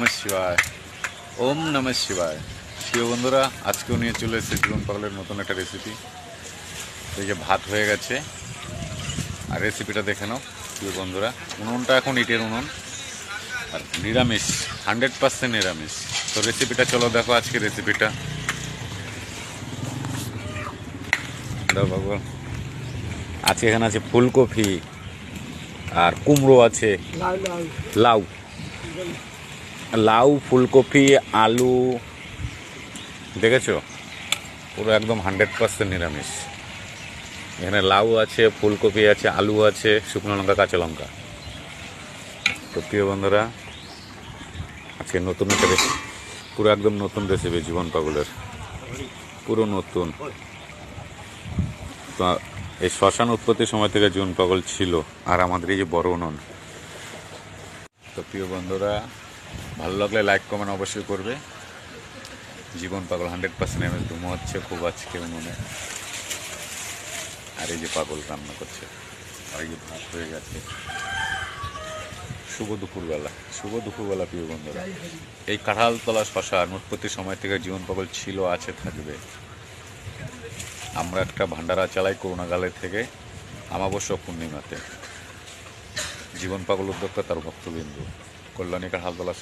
নমঃ শিবায়। ওম নমঃ শিবায়। প্রিয় বন্ধুরা, আজকেও নিয়ে চলে এসেছে জীবন পাগলের নতুন একটা রেসিপি। এই যে ভাত হয়ে গেছে, আর রেসিপিটা দেখে নাও প্রিয় বন্ধুরা। উনুনটা এখন ইটের উনুন, আর নিরামিষ, 100% নিরামিষ। তো রেসিপিটা চলো দেখো, আজকে রেসিপিটা দেখো। আজকে এখানে আছে ফুলকপি, আর কুমড়ো আছে, লাউ লাউ ফুলকপি, আলু, দেখেছো? পুরো একদম 100% নিরামিষ। এখানে লাউ আছে, ফুলকপি আছে, আলু আছে, শুকনো লঙ্কা, কাঁচা লঙ্কা। তো প্রিয় বন্ধুরা, আজকে নতুন একটা রেসিপি, পুরো একদম নতুন রেসিপি জীবন পাগলের, পুরো নতুন। তো এই শ্মশান উৎপত্তির সময় থেকে জীবন পাগল ছিল, আর আমাদের এই যে বড় উনুন। তো প্রিয় বন্ধুরা, ভালো লাগলে লাইক কমেন্ট অবশ্যই করবে। জীবন পাগল 100% নিরামিষ, ধুমো হচ্ছে খুব আজকে উনুনে। আর এই যে পাগল রান্না করছে, আর এই যে ভাত হয়ে গেছে। শুভ দুপুরবেলা প্রিয় বন্ধুরা। এই কাঁঠালতলা শ্মশান উৎপত্তির সময় থেকে জীবন পাগল ছিল, আছে, থাকবে। আমরা একটা ভান্ডারা চালাই করোনাকালে থেকে, আমাবস্যা পূর্ণিমাতে। জীবন পাগল উদ্যোক্তা, তার ভক্তবিন্দু, কল্যাণী কাঁঠালতলা